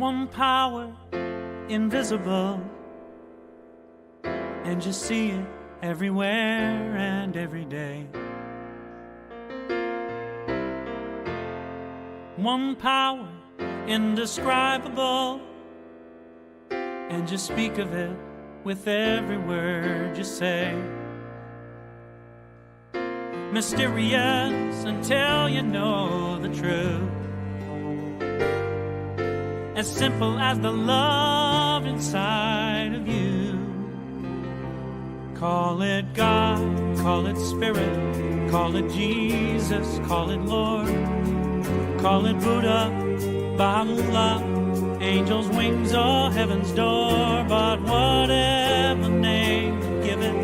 One power, invisible, and you see it everywhere and every day. One power, indescribable, and you speak of it with every word you say. Mysterious until you know the truth. As simple as the love inside of you. Call it God, call it Spirit, call it Jesus, call it Lord, call it Buddha, Baha'u'llah, angels' wings or heaven's door. But whatever name you give it,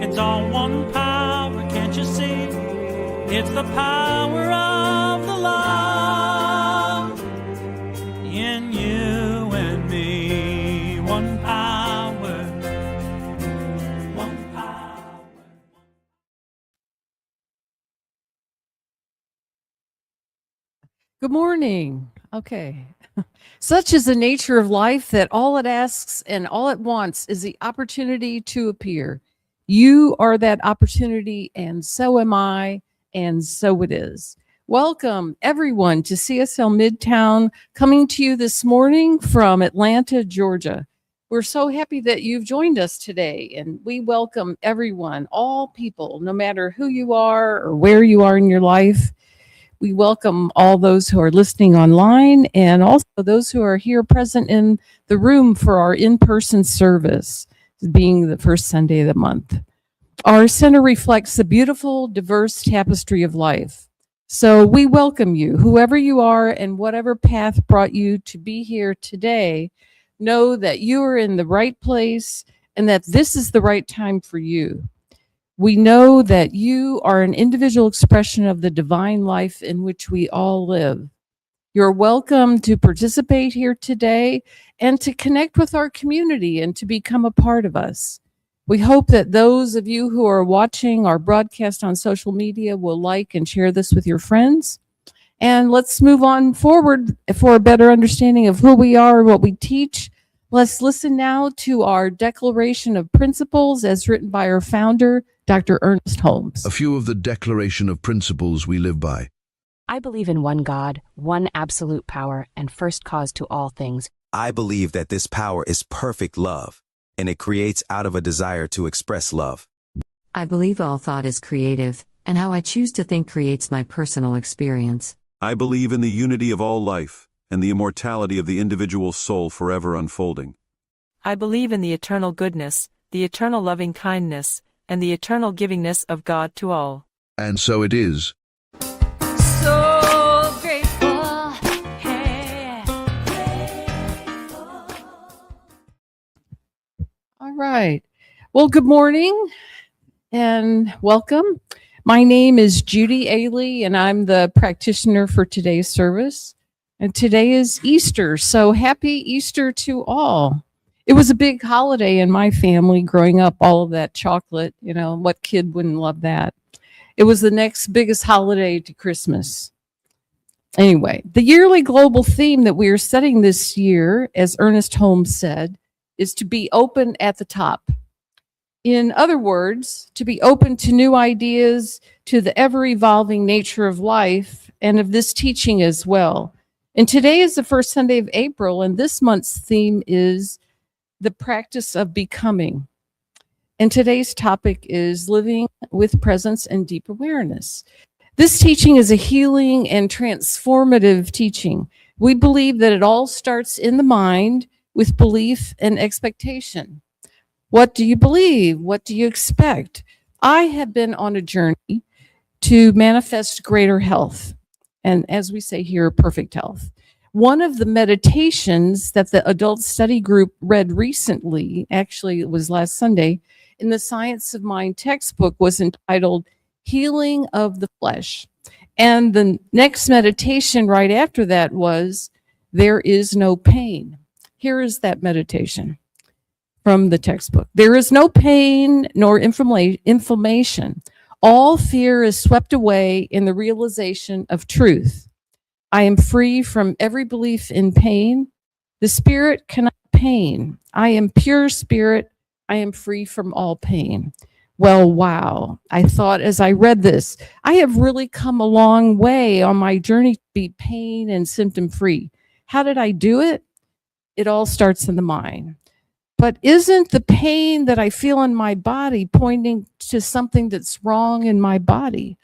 it's all one power, can't you see? It's the power of the love in you and me. One power, one power. Good morning. Okay. Such is the nature of life that all it asks and all it wants is the opportunity to appear. You are that opportunity, and so am I, and so it is. Welcome, everyone, to CSL Midtown, coming to you this morning from Atlanta, Georgia. We're so happy that you've joined us today, and we welcome everyone, all people, no matter who you are or where you are in your life. We welcome all those who are listening online and also those who are here present in the room for our in-person service, being the first Sunday of the month. Our center reflects the beautiful, diverse tapestry of life. So we welcome you, whoever you are and whatever path brought you to be here today. Know that you are in the right place and that this is the right time for you. We know that you are an individual expression of the divine life in which we all live. You're welcome to participate here today and to connect with our community and to become a part of us. We hope that those of you who are watching our broadcast on social media will like and share this with your friends. And let's move on forward for a better understanding of who we are and what we teach. Let's listen now to our Declaration of Principles as written by our founder, Dr. Ernest Holmes. A few of the Declaration of Principles we live by. I believe in one God, one absolute power, and first cause to all things. I believe that this power is perfect love, and it creates out of a desire to express love. I believe all thought is creative, and how I choose to think creates my personal experience. I believe in the unity of all life, and the immortality of the individual soul forever unfolding. I believe in the eternal goodness, the eternal loving kindness, and the eternal givingness of God to all. And so it is. So grateful, hey. All right. Well, good morning and welcome. My name is Judy Aehle, and I'm the practitioner for today's service. And today is Easter, so happy Easter to all. It was a big holiday in my family growing up, all of that chocolate, you know, what kid wouldn't love that? It was the next biggest holiday to Christmas. Anyway, the yearly global theme that we are setting this year, as Ernest Holmes said, is to be open at the top. In other words, to be open to new ideas, to the ever-evolving nature of life, and of this teaching as well. And today is the first Sunday of April, and this month's theme is the practice of becoming. And today's topic is living with presence and deep awareness. This teaching is a healing and transformative teaching. We believe that it all starts in the mind with belief and expectation. What do you believe? What do you expect? I have been on a journey to manifest greater health. And as we say here, perfect health. One of the meditations that the adult study group read recently, actually it was last Sunday, in the Science of Mind textbook was entitled Healing of the Flesh. And the next meditation right after that was There is no pain. Here is that meditation from the textbook. There is no pain nor inflammation. All fear is swept away in the realization of truth. I am free from every belief in pain. The spirit cannot pain. I am pure spirit. I am free from all pain. Well, wow. I thought as I read this, I have really come a long way on my journey to be pain and symptom free. How did I do it? It all starts in the mind. But isn't the pain that I feel in my body pointing to something that's wrong in my body?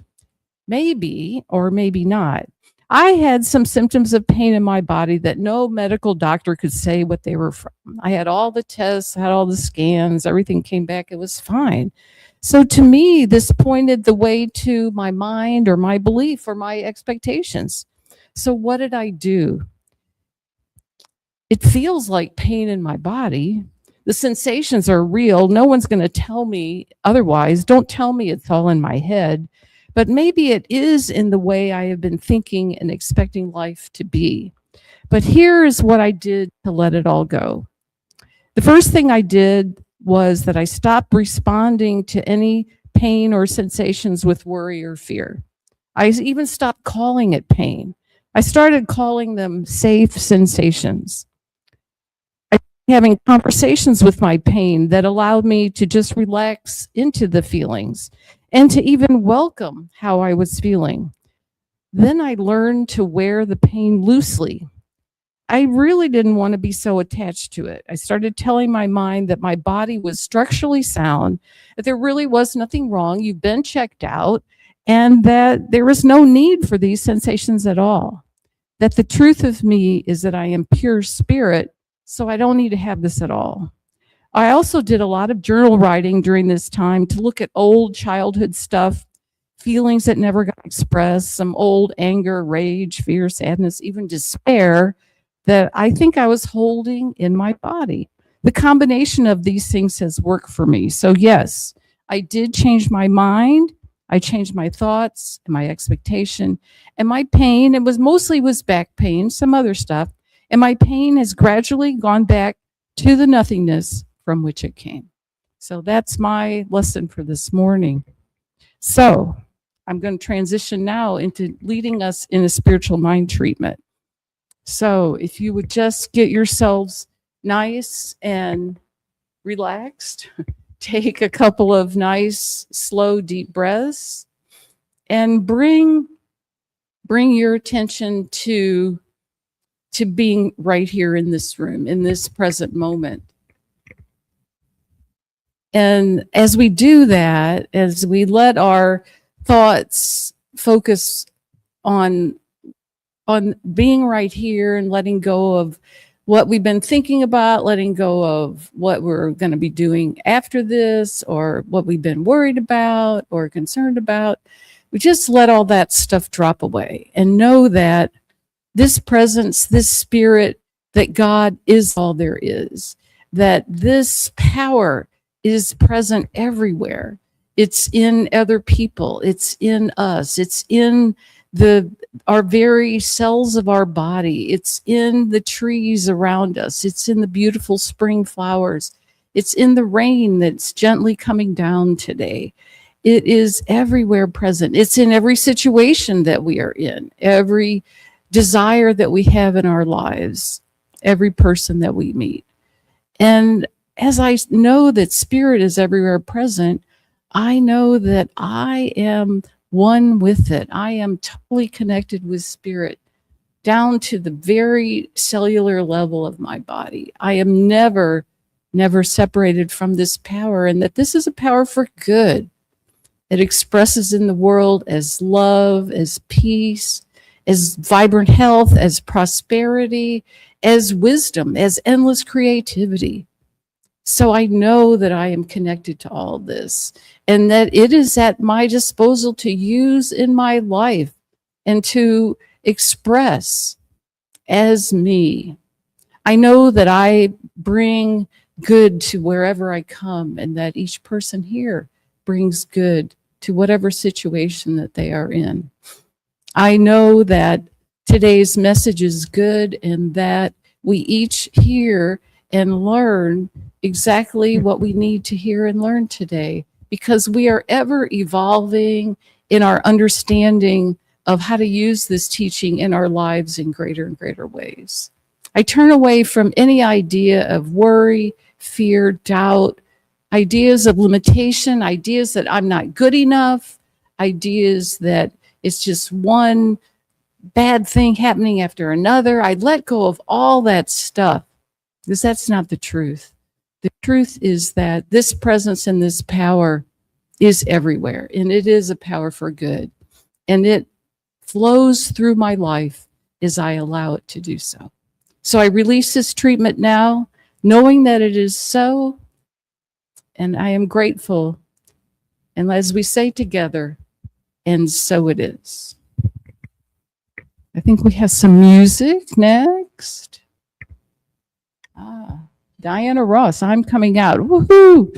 Maybe, or maybe not. I had some symptoms of pain in my body that no medical doctor could say what they were from. I had all the tests, had all the scans, everything came back, it was fine. So to me, this pointed the way to my mind or my belief or my expectations. So what did I do? It feels like pain in my body. The sensations are real. No one's going to tell me otherwise. Don't tell me it's all in my head. But maybe it is in the way I have been thinking and expecting life to be. But here is what I did to let it all go. The first thing I did was that I stopped responding to any pain or sensations with worry or fear. I even stopped calling it pain. I started calling them safe sensations. Having conversations with my pain that allowed me to just relax into the feelings and to even welcome how I was feeling. Then I learned to wear the pain loosely. I really didn't want to be so attached to it. I started telling my mind that my body was structurally sound, that there really was nothing wrong, you've been checked out, and that there was no need for these sensations at all. That the truth of me is that I am pure spirit, so I don't need to have this at all. I also did a lot of journal writing during this time to look at old childhood stuff, feelings that never got expressed, some old anger, rage, fear, sadness, even despair that I think I was holding in my body. The combination of these things has worked for me. So yes, I did change my mind. I changed my thoughts and my expectation and my pain. It was mostly back pain, some other stuff. And my pain has gradually gone back to the nothingness from which it came. So that's my lesson for this morning. So I'm going to transition now into leading us in a spiritual mind treatment. So if you would just get yourselves nice and relaxed, take a couple of nice, slow, deep breaths, and bring your attention to being right here in this room, in this present moment. And as we do that, as we let our thoughts focus on being right here and letting go of what we've been thinking about, letting go of what we're going to be doing after this, or what we've been worried about or concerned about, we just let all that stuff drop away and know that this presence, this spirit, that God is all there is, that this power is present everywhere. It's in other people. It's in us. It's in our very cells of our body. It's in the trees around us. It's in the beautiful spring flowers. It's in the rain that's gently coming down today. It is everywhere present. It's in every situation that we are in, every desire that we have in our lives, every person that we meet. And as I know that spirit is everywhere present, I know that I am one with it. I am totally connected with spirit down to the very cellular level of my body. I am never separated from this power, and that this is a power for good. It expresses in the world as love, as peace, as vibrant health, as prosperity, as wisdom, as endless creativity. So I know that I am connected to all this, and that it is at my disposal to use in my life and to express as me. I know that I bring good to wherever I come, and that each person here brings good to whatever situation that they are in. I know that today's message is good, and that we each hear and learn exactly what we need to hear and learn today, because we are ever evolving in our understanding of how to use this teaching in our lives in greater and greater ways. I turn away from any idea of worry, fear, doubt, ideas of limitation, ideas that I'm not good enough, ideas that it's just one bad thing happening after another. I let go of all that stuff because that's not the truth. The truth is that this presence and this power is everywhere, and it is a power for good. And it flows through my life as I allow it to do so. So I release this treatment now, knowing that it is so, and I am grateful. And as we say together, and so it is. I think we have some music next. Diana Ross, I'm coming out. Woohoo!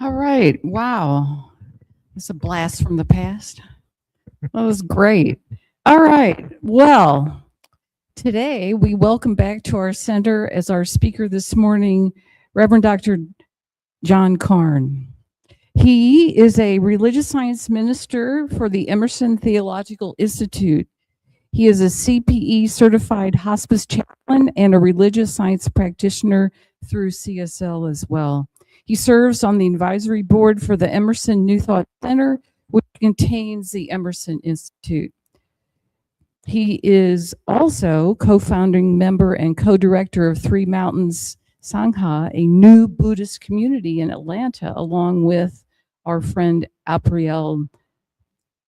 All right. Wow. It's a blast from the past. That was great. All right. Well, today we welcome back to our center as our speaker this morning, Reverend Dr. John Karn. He is a religious science minister for the Emerson Theological Institute. He is a CPE certified hospice chaplain and a religious science practitioner through CSL as well. He serves on the advisory board for the Emerson New Thought Center, which contains the Emerson Institute. He is also co-founding member and co-director of Three Mountains Sangha, a new Buddhist community in Atlanta, along with our friend Apriel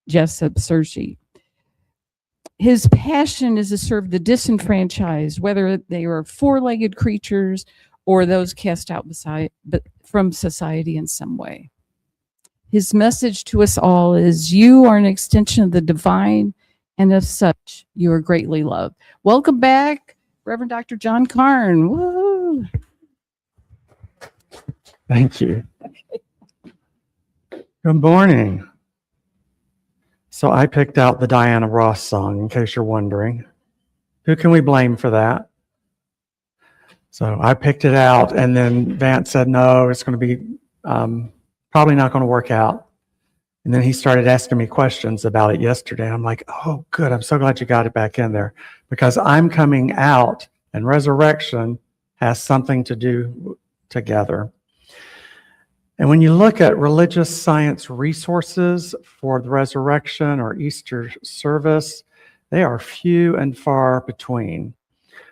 Jessup Sergi. His passion is to serve the disenfranchised, whether they are four-legged creatures or those cast out from society in some way. His message to us all is, you are an extension of the divine, and as such, you are greatly loved. Welcome back, Reverend Dr. John Karn. Woo! Thank you. Good morning. So I picked out the Diana Ross song, in case you're wondering. Who can we blame for that? So I picked it out, and then Vance said, no, it's going to be probably not going to work out. And then he started asking me questions about it yesterday. I'm like, oh, good. I'm so glad you got it back in there, because I'm coming out, and resurrection has something to do together. And when you look at religious science resources for the resurrection or Easter service, they are few and far between.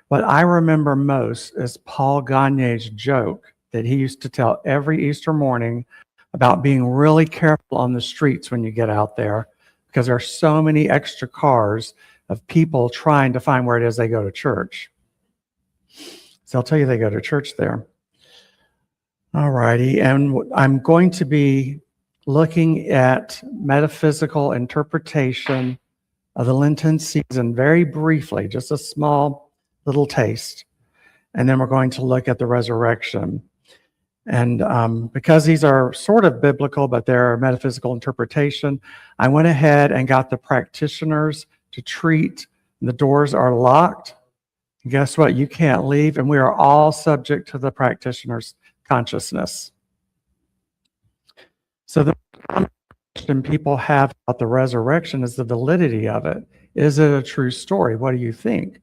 What I remember most is Paul Gagne's joke that he used to tell every Easter morning about being really careful on the streets when you get out there, because there are so many extra cars of people trying to find where it is they go to church. So I'll tell you, they go to church there. All righty, and I'm going to be looking at metaphysical interpretation of the Lenten season very briefly, just a small little taste. And then we're going to look at the resurrection. And because these are sort of biblical, but they're metaphysical interpretation, I went ahead and got the practitioners to treat. The doors are locked. And guess what? You can't leave, and we are all subject to the practitioner's consciousness. So the question people have about the resurrection is the validity of it. Is it a true story? What do you think?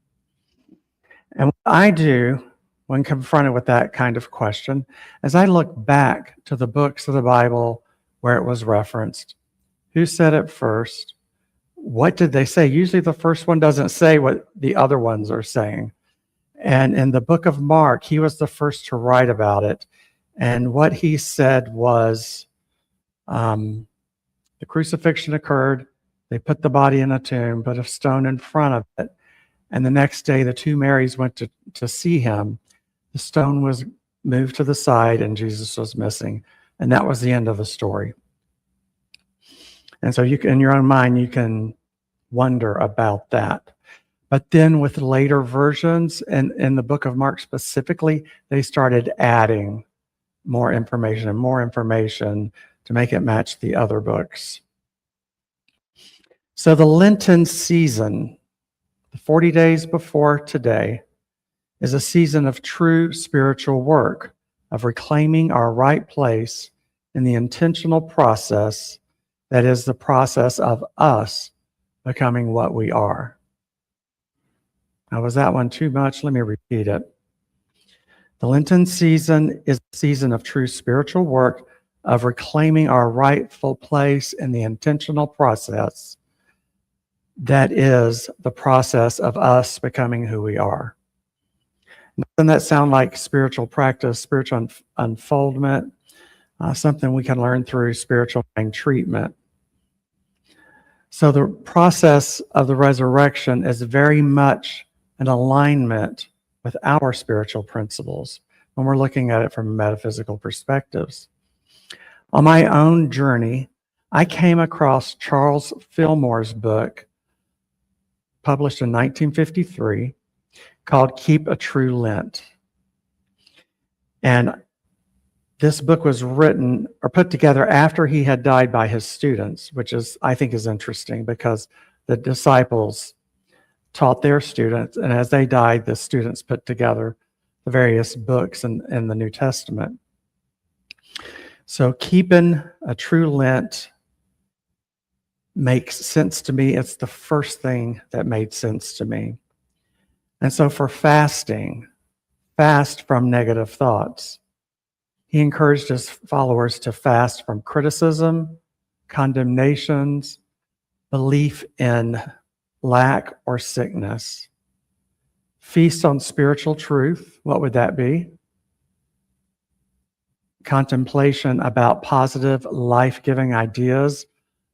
And what I do when confronted with that kind of question is I look back to the books of the Bible where it was referenced. Who said it first? What did they say? Usually the first one doesn't say what the other ones are saying. And in the book of Mark, he was the first to write about it. And what he said was, the crucifixion occurred. They put the body in a tomb, put a stone in front of it. And the next day, the two Marys went to see him. The stone was moved to the side, and Jesus was missing. And that was the end of the story. And so you can, in your own mind, you can wonder about that. But then with later versions, and in the book of Mark specifically, they started adding more information and more information to make it match the other books. So the Lenten season, the 40 days before today, is a season of true spiritual work, of reclaiming our right place in the intentional process that is the process of us becoming what we are. Now, was that one too much? Let me repeat it. The Lenten season is a season of true spiritual work, of reclaiming our rightful place in the intentional process that is the process of us becoming who we are. Doesn't that sound like spiritual practice, spiritual unfoldment, something we can learn through spiritual mind treatment? So the process of the resurrection is very much in alignment with our spiritual principles when we're looking at it from metaphysical perspectives. On my own journey, I came across Charles Fillmore's book, published in 1953, called Keep a True Lent. And this book was written or put together after he had died by his students, which I think is interesting because the disciples taught their students, and as they died, the students put together the various books in the New Testament. So keeping a true Lent makes sense to me. It's the first thing that made sense to me. And so for fasting, fast from negative thoughts. He encouraged his followers to fast from criticism, condemnations, belief in lack or sickness. Feast on spiritual truth. What would that be? Contemplation about positive, life-giving ideas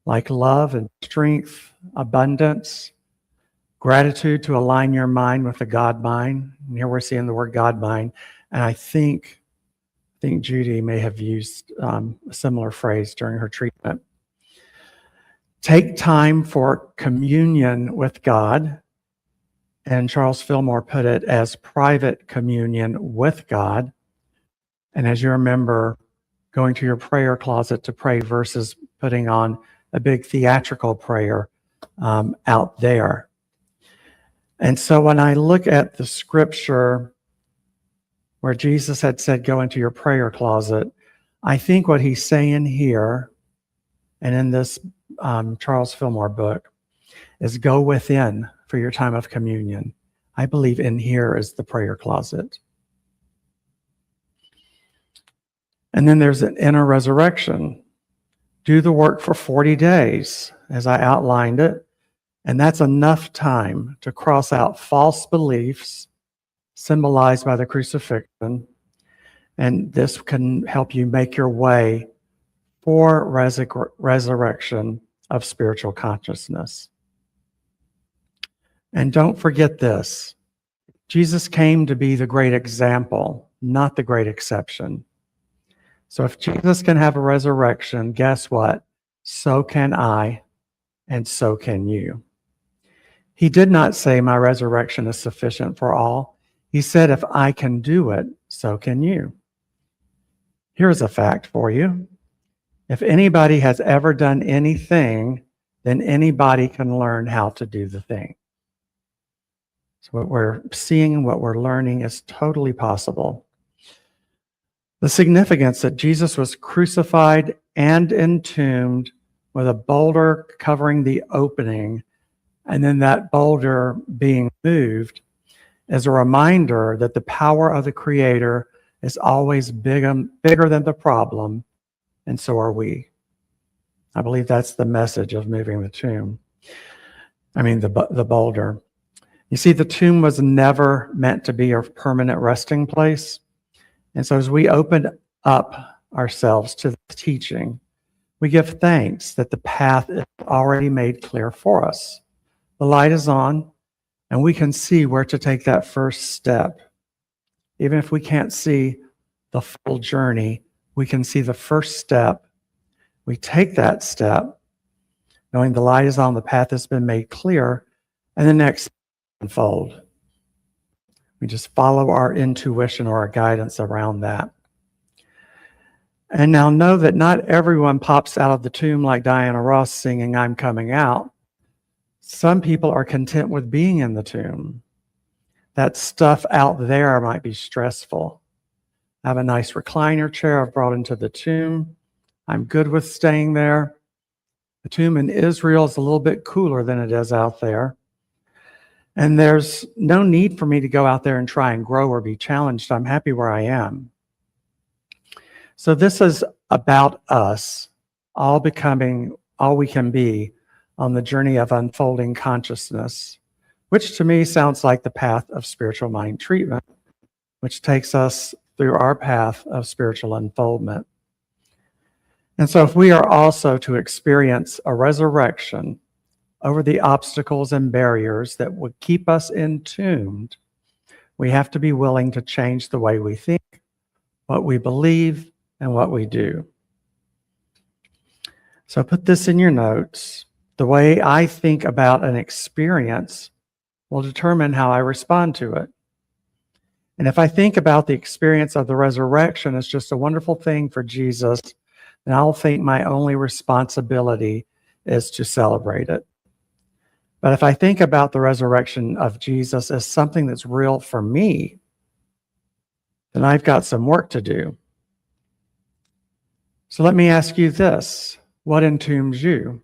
like love and strength, abundance, gratitude to align your mind with the God mind. And here we're seeing the word God mind. And I think Judy may have used a similar phrase during her treatment. Take time for communion with God. And Charles Fillmore put it as private communion with God. And as you remember, going to your prayer closet to pray versus putting on a big theatrical prayer out there. And so when I look at the scripture where Jesus had said, go into your prayer closet, I think what he's saying here, and in this Charles Fillmore book, is go within for your time of communion. I believe in here is the prayer closet. And then there's an inner resurrection. Do the work for 40 days, as I outlined it. And that's enough time to cross out false beliefs symbolized by the crucifixion. And this can help you make your way for resurrection of spiritual consciousness. And don't forget this. Jesus came to be the great example, not the great exception. So if Jesus can have a resurrection, guess what? So can I, and so can you. He did not say my resurrection is sufficient for all. He said, if I can do it, so can you. Here's a fact for you. If anybody has ever done anything, then anybody can learn how to do the thing. So what we're seeing and what we're learning is totally possible. The significance that Jesus was crucified and entombed with a boulder covering the opening, and then that boulder being moved, is a reminder that the power of the Creator is always bigger than the problem, and so are we. I believe that's the message of moving the tomb. The boulder. You see, the tomb was never meant to be a permanent resting place. And so as we open up ourselves to the teaching, we give thanks that the path is already made clear for us. The light is on, and we can see where to take that first step. Even if we can't see the full journey, we can see the first step. We take that step, knowing the light is on, the path has been made clear, and the next unfold. We just follow our intuition or our guidance around that. And now know that not everyone pops out of the tomb like Diana Ross singing, I'm coming out. Some people are content with being in the tomb. That stuff out there might be stressful. I have a nice recliner chair I've brought into the tomb. I'm good with staying there. The tomb in Israel is a little bit cooler than it is out there. And there's no need for me to go out there and try and grow or be challenged. I'm happy where I am. So this is about us all becoming all we can be on the journey of unfolding consciousness, which to me sounds like the path of spiritual mind treatment, which takes us through our path of spiritual unfoldment. And so if we are also to experience a resurrection over the obstacles and barriers that would keep us entombed, we have to be willing to change the way we think, what we believe, and what we do. So put this in your notes. The way I think about an experience will determine how I respond to it. And if I think about the experience of the resurrection as just a wonderful thing for Jesus, then I'll think my only responsibility is to celebrate it. But if I think about the resurrection of Jesus as something that's real for me, then I've got some work to do. So let me ask you this: what entombs you?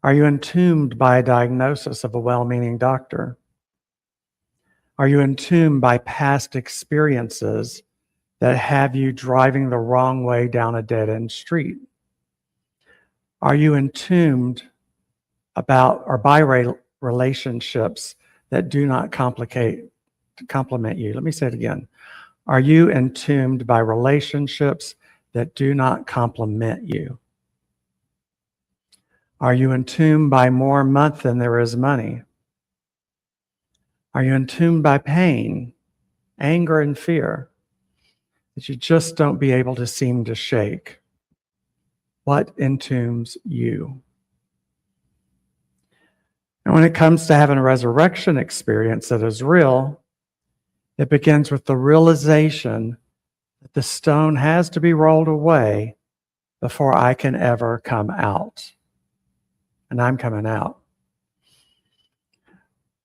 Are you entombed by a diagnosis of a well-meaning doctor? Are you entombed by past experiences that have you driving the wrong way down a dead-end street? Are you entombed about or by relationships that do not complement you? Let me say it again. Are you entombed by relationships that do not complement you? Are you entombed by more month than there is money? Are you entombed by pain, anger, and fear that you just don't be able to seem to shake? What entombs you? And when it comes to having a resurrection experience that is real, it begins with the realization that the stone has to be rolled away before I can ever come out. And I'm coming out.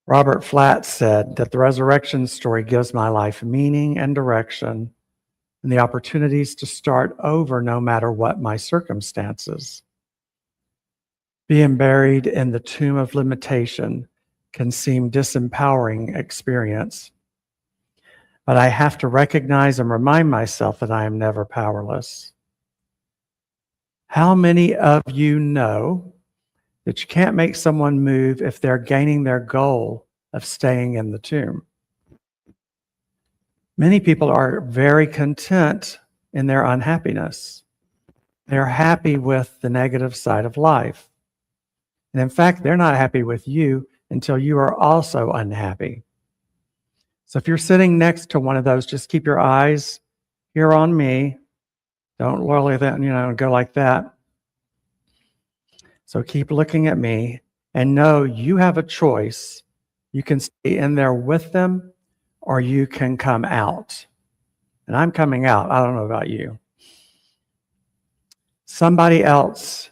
Robert Flatt said that the resurrection story gives my life meaning and direction and the opportunities to start over no matter what my circumstances. Being buried in the tomb of limitation can seem disempowering experience, but I have to recognize and remind myself that I am never powerless. How many of you know that you can't make someone move if they're gaining their goal of staying in the tomb? Many people are very content in their unhappiness. They're happy with the negative side of life. And in fact, they're not happy with you until you are also unhappy. So if you're sitting next to one of those, just keep your eyes here on me. Don't really go like that. So keep looking at me and know you have a choice. You can stay in there with them or you can come out. And I'm coming out. I don't know about you. Somebody else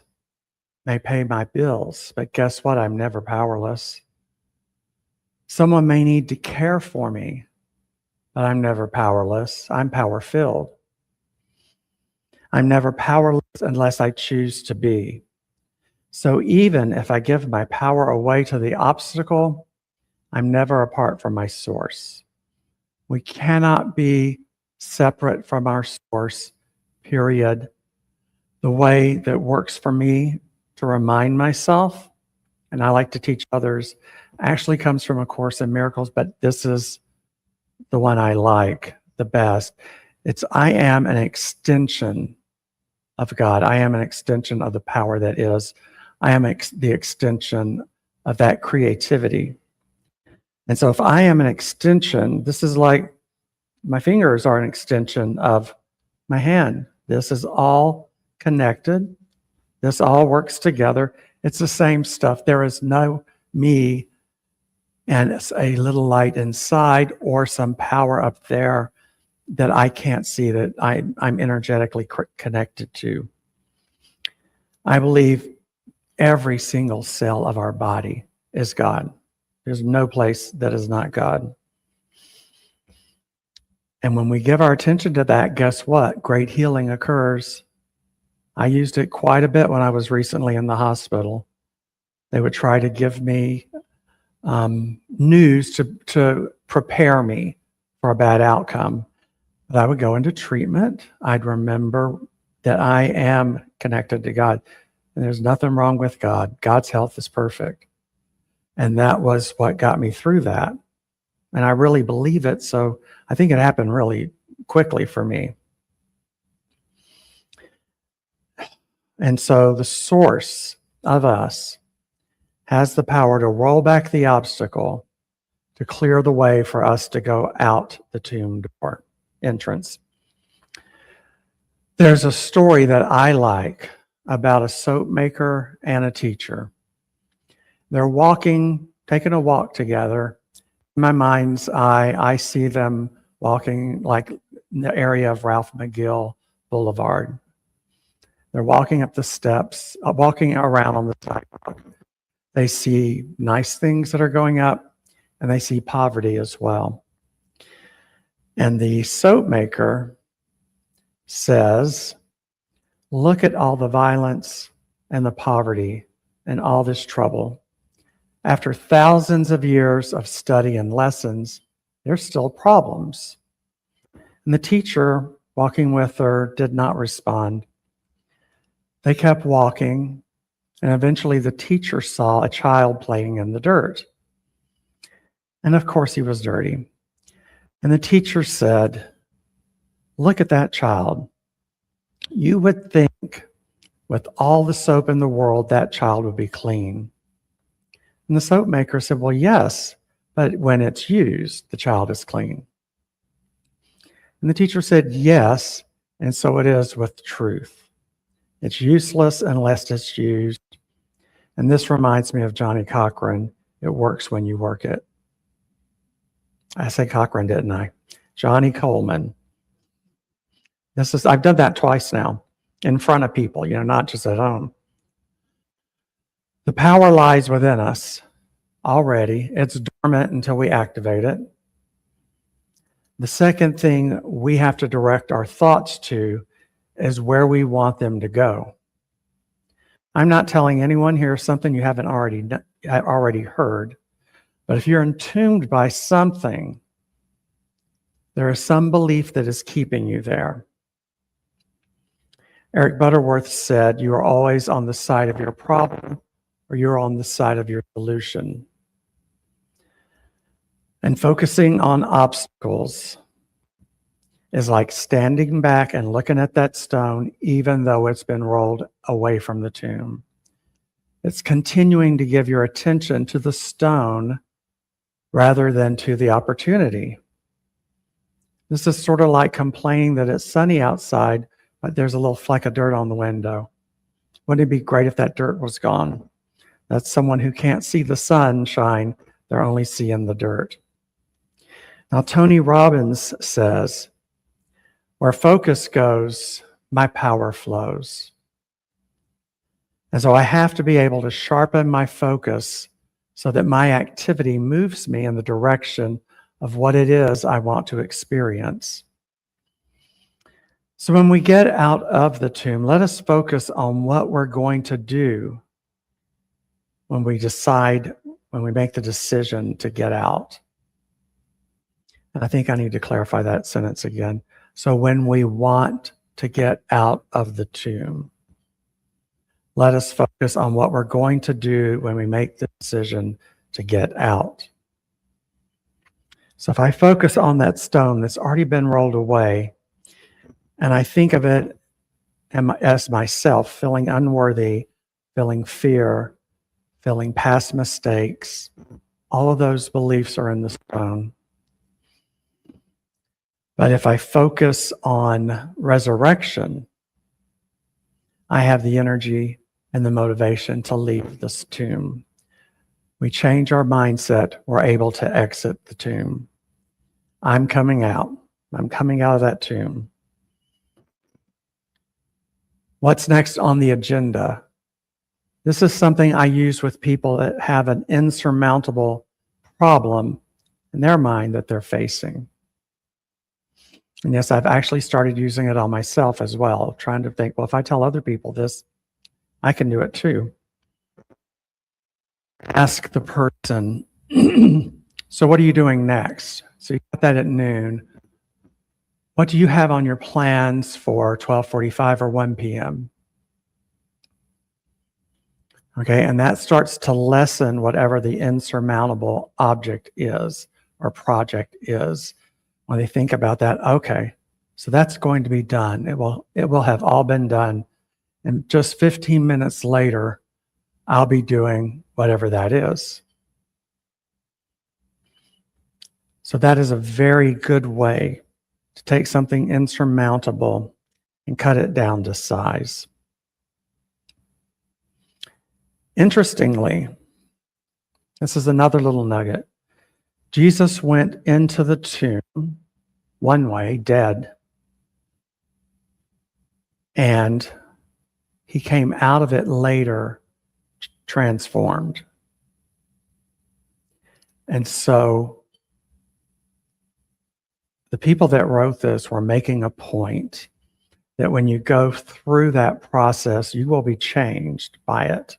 may pay my bills, but guess what? I'm never powerless. Someone may need to care for me, but I'm never powerless. I'm power-filled. I'm never powerless unless I choose to be. So even if I give my power away to the obstacle, I'm never apart from my source. We cannot be separate from our source, period. The way that works for me to remind myself, and I like to teach others, actually comes from A Course in Miracles, but this is the one I like the best. It's I am an extension of God. I am an extension of the power that is. I am the extension of that creativity. And so if I am an extension, this is like my fingers are an extension of my hand. This is all connected. This all works together. It's the same stuff. There is no me and a little light inside or some power up there that I can't see that I'm energetically connected to. I believe every single cell of our body is God. There's no place that is not God. And when we give our attention to that, guess what? Great healing occurs. I used it quite a bit when I was recently in the hospital. They would try to give me news to prepare me for a bad outcome. But I would go into treatment. I'd remember that I am connected to God. And there's nothing wrong with God. God's health is perfect. And that was what got me through that. And I really believe it. So I think it happened really quickly for me. And so the source of us has the power to roll back the obstacle, to clear the way for us to go out the tomb door entrance. There's a story that I like about a soap maker and a teacher. They're taking a walk together, In my mind's eye, I see them walking like in the area of Ralph McGill Boulevard. They're walking up the steps, walking around on the sidewalk. They see nice things that are going up, and they see poverty as well. And the soap maker says, look at all the violence and the poverty and all this trouble. After thousands of years of study and lessons, there's still problems. And the teacher walking with her did not respond. They kept walking, and eventually the teacher saw a child playing in the dirt. And of course he was dirty. And the teacher said, look at that child. You would think with all the soap in the world, that child would be clean. And the soap maker said, well, yes, but when it's used, the child is clean. And the teacher said, yes, and so it is with truth. It's useless unless it's used. And this reminds me of Johnny Cochran. It works when you work it. I said Cochran, didn't I? Johnny Coleman. I've done that twice now in front of people, not just at home. The power lies within us already. It's dormant until we activate it. The second thing we have to direct our thoughts to is where we want them to go. I'm not telling anyone here something you haven't already heard, but if you're entombed by something, there is some belief that is keeping you there. Eric Butterworth said, you are always on the side of your problem or you're on the side of your solution. And focusing on obstacles is like standing back and looking at that stone, even though it's been rolled away from the tomb. It's continuing to give your attention to the stone rather than to the opportunity. This is sort of like complaining that it's sunny outside, but there's a little fleck of dirt on the window. Wouldn't it be great if that dirt was gone? That's someone who can't see the sun shine. They're only seeing the dirt. Now, Tony Robbins says, where focus goes, my power flows. And so I have to be able to sharpen my focus so that my activity moves me in the direction of what it is I want to experience. So when we get out of the tomb, let us focus on what we're going to do when we make the decision to get out. And I think I need to clarify that sentence again. So when we want to get out of the tomb, let us focus on what we're going to do when we make the decision to get out. So if I focus on that stone that's already been rolled away, and I think of it as myself feeling unworthy, feeling fear, feeling past mistakes, all of those beliefs are in the stone. But if I focus on resurrection, I have the energy and the motivation to leave this tomb. We change our mindset, we're able to exit the tomb. I'm coming out. I'm coming out of that tomb. What's next on the agenda? This is something I use with people that have an insurmountable problem in their mind that they're facing. And yes, I've actually started using it on myself as well, trying to think, well, if I tell other people this, I can do it too. Ask the person, so what are you doing next? So you got that at noon. What do you have on your plans for 12:45 or 1 p.m.? Okay, and that starts to lessen whatever the insurmountable object is or project is. When they think about that, okay, so that's going to be done. It will have all been done. And just 15 minutes later, I'll be doing whatever that is. So that is a very good way to take something insurmountable and cut it down to size. Interestingly, this is another little nugget. Jesus went into the tomb one way, dead, and he came out of it later transformed. And so the people that wrote this were making a point that when you go through that process, you will be changed by it.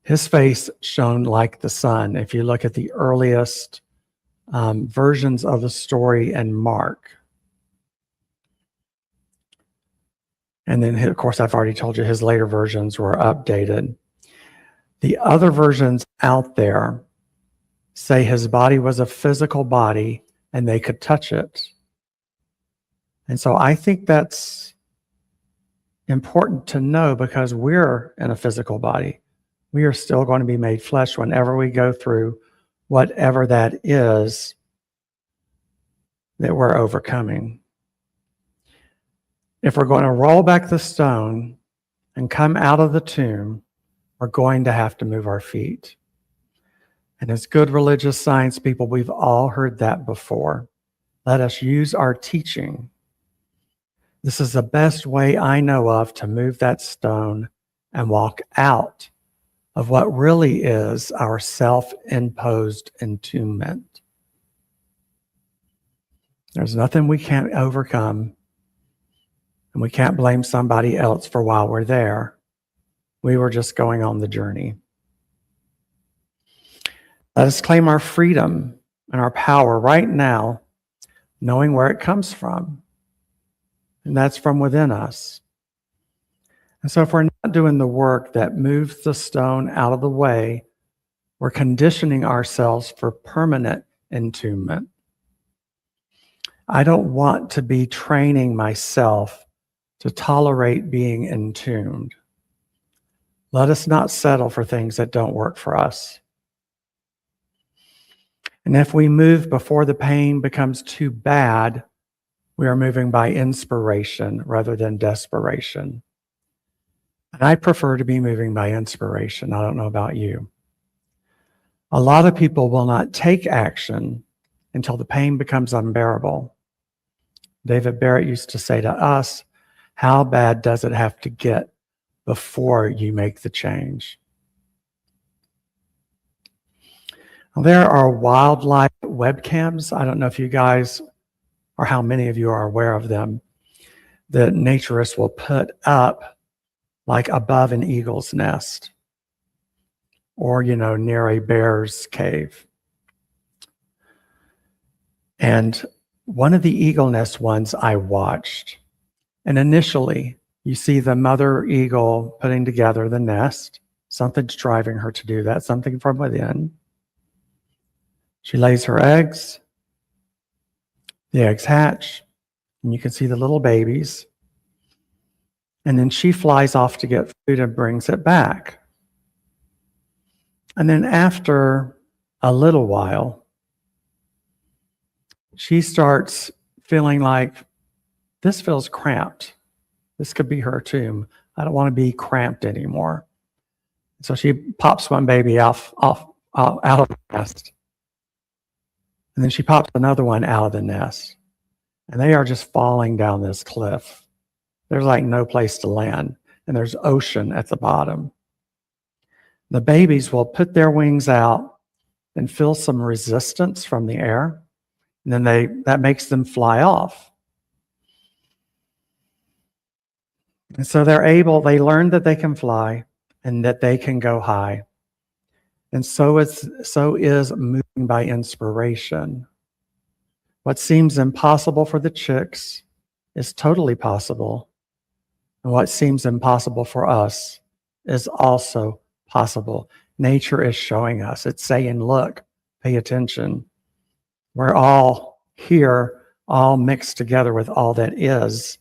His face shone like the sun. If you look at the earliest versions of the story in Mark. And then, of course, I've already told you his later versions were updated. The other versions out there say his body was a physical body and they could touch it. And so I think that's important to know because we're in a physical body. We are still going to be made flesh whenever we go through whatever that is that we're overcoming. If we're going to roll back the stone and come out of the tomb, we're going to have to move our feet. And as good religious science people, we've all heard that before. Let us use our teaching. This is the best way I know of to move that stone and walk out of what really is our self-imposed entombment. There's nothing we can't overcome, and we can't blame somebody else for why we're there. We were just going on the journey. Let us claim our freedom and our power right now, knowing where it comes from. And that's from within us. And so if we're not doing the work that moves the stone out of the way, we're conditioning ourselves for permanent entombment. I don't want to be training myself to tolerate being entombed. Let us not settle for things that don't work for us. And if we move before the pain becomes too bad, we are moving by inspiration rather than desperation. And I prefer to be moving by inspiration. I don't know about you. A lot of people will not take action until the pain becomes unbearable. David Barrett used to say to us, how bad does it have to get before you make the change? Well, there are wildlife webcams. I don't know if you guys or how many of you are aware of them that naturists will put up like above an eagle's nest or, near a bear's cave. And one of the eagle nest ones I watched, and initially you see the mother eagle putting together the nest. Something's driving her to do that, something from within. She lays her eggs. The eggs hatch, and you can see the little babies. And then she flies off to get food and brings it back. And then after a little while, she starts feeling like, this feels cramped. This could be her tomb. I don't want to be cramped anymore. So she pops one baby out of the nest. And then she pops another one out of the nest. And they are just falling down this cliff. There's like no place to land. And there's ocean at the bottom. The babies will put their wings out and feel some resistance from the air. And then that makes them fly off. And so they learn that they can fly and that they can go high. And so is moving by inspiration. What seems impossible for the chicks is totally possible. And what seems impossible for us is also possible. Nature is showing us. It's saying, look, pay attention. We're all here, all mixed together with all that is,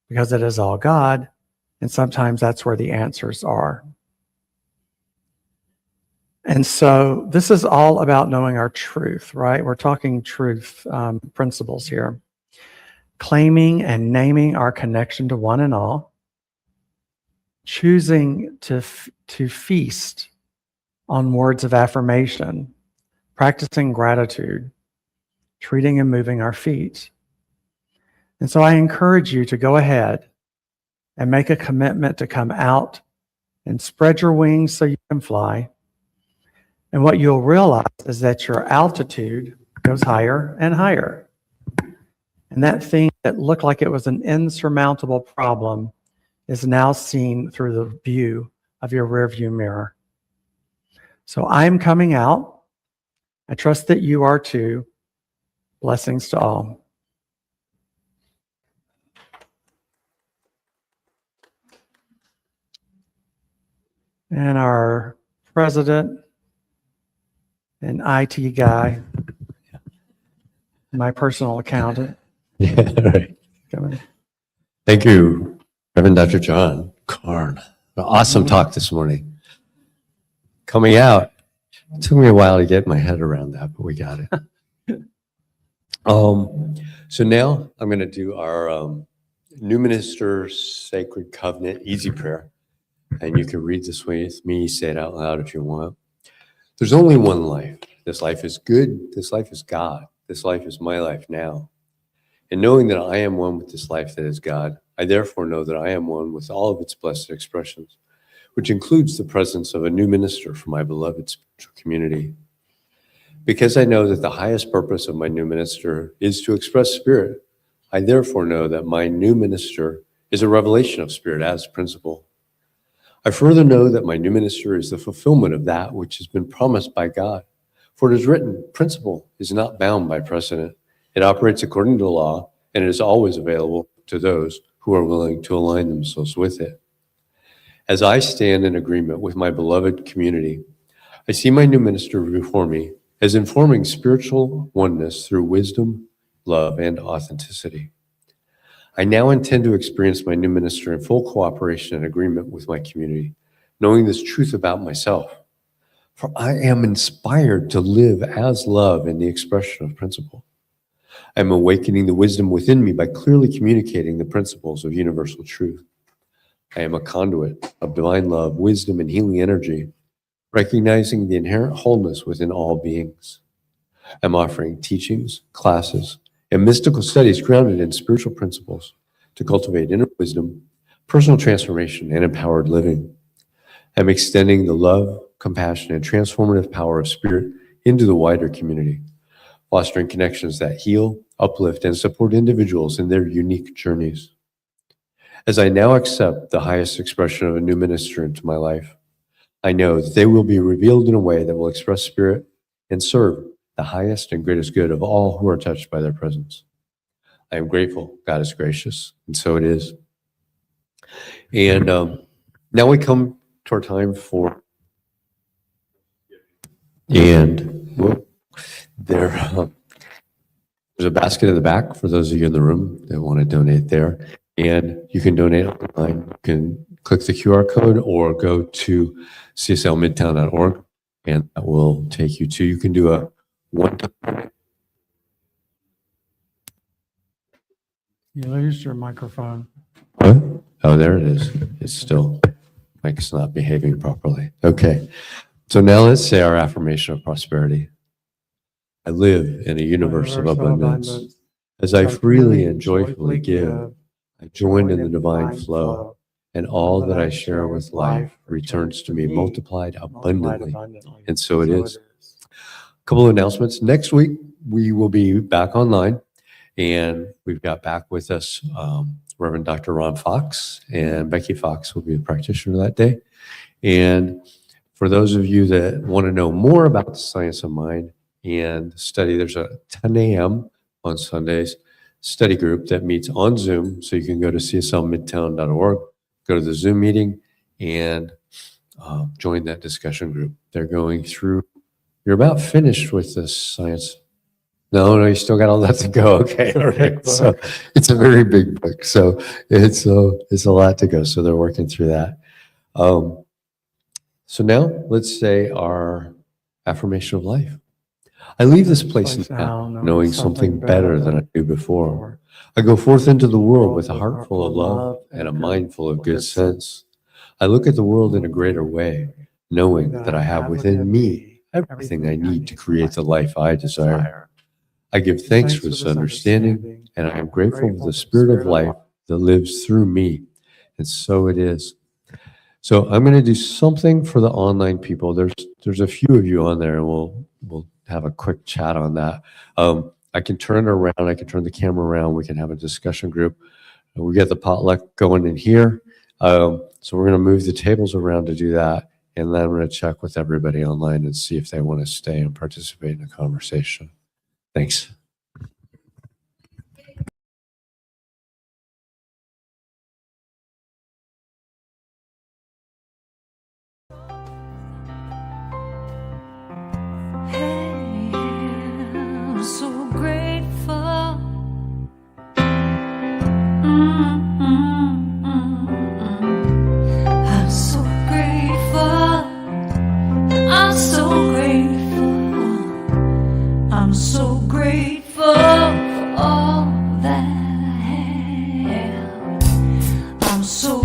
because it is all God. And sometimes that's where the answers are. And so this is all about knowing our truth, right? We're talking truth principles here. Claiming and naming our connection to one and all. Choosing to feast on words of affirmation. practicing gratitude, treating and moving our feet. And so I encourage you to go ahead and make a commitment to come out and spread your wings so you can fly. And what you'll realize is that your altitude goes higher and higher. And that thing that looked like it was an insurmountable problem is now seen through the view of your rearview mirror. So I'm coming out. I trust that you are too. Blessings to all. And our president and IT guy, my personal accountant. Yeah, right. Coming. Thank you, Reverend Dr. John Karn. An awesome talk this morning. Coming out, it took me a while to get my head around that, but we got it. So now I'm going to do our new minister sacred covenant easy prayer. And you can read this with me, say it out loud if you want. There's only one life. This life is good. This life is God. This life is my life now. And knowing that I am one with this life that is God, I therefore know that I am one with all of its blessed expressions, which includes the presence of a new minister for my beloved spiritual community. Because I know that the highest purpose of my new minister is to express spirit, I therefore know that my new minister is a revelation of spirit as principle. I further know that my new minister is the fulfillment of that which has been promised by God. For it is written, principle is not bound by precedent. It operates according to law, and it is always available to those who are willing to align themselves with it. As I stand in agreement with my beloved community, I see my new minister before me as informing spiritual oneness through wisdom, love, and authenticity. I now intend to experience my new minister in full cooperation and agreement with my community, knowing this truth about myself. For I am inspired to live as love in the expression of principle. I am awakening the wisdom within me by clearly communicating the principles of universal truth. I am a conduit of divine love, wisdom, and healing energy, recognizing the inherent wholeness within all beings. I'm offering teachings, classes, and mystical studies grounded in spiritual principles to cultivate inner wisdom, personal transformation, and empowered living. I'm extending the love, compassion, and transformative power of spirit into the wider community, fostering connections that heal, uplift, and support individuals in their unique journeys. As I now accept the highest expression of a new minister into my life, I know that they will be revealed in a way that will express spirit and serve the highest and greatest good of all who are touched by their presence. I am grateful. God is gracious, and so it is. And now we come to our time for, and whoop, there's a basket in the back for those of you in the room that want to donate there. And you can donate online. You can click the QR code or go to CSLMidtown.org, and that will take you to, you can do a one-time. You lose your microphone. What? Oh, there it is. It's still, mic's not behaving properly. Okay. So now let's say our affirmation of prosperity. I live in a universe of abundance. As I freely and joyfully give, I join in the divine flow, and all that I share with life returns to me multiplied abundantly. And so it is. A couple of announcements. Next week, we will be back online, and we've got back with us Reverend Dr. Ron Fox, and Becky Fox will be a practitioner that day. And for those of you that want to know more about the science of mind and study, there's a 10 a.m. on Sundays study group that meets on Zoom. So you can go to CSLMidtown.org, go to the Zoom meeting, and join that discussion group. They're going through, you're about finished with this science. No, you still got all that to go. Okay, all right. So it's a very big book. So it's a lot to go. So they're working through that. So now let's say our affirmation of life. I leave this place now knowing something better than I knew before. I go forth into the world with a heart full of love and a mind full of good sense. I look at the world in a greater way, knowing that I have within me everything I need to create the life I desire. I give thanks for this understanding, and I am grateful for the spirit of life that lives through me. And so it is. So I'm going to do something for the online people. There's a few of you on there, and we'll have a quick chat on that. I can turn it around. I can turn the camera around. We can have a discussion group. We get the potluck going in here. So we're going to move the tables around to do that. And then I'm going to check with everybody online and see if they want to stay and participate in the conversation. Thanks. I'm so grateful. I'm so grateful. I'm so grateful. I'm so grateful for all that I have. I'm so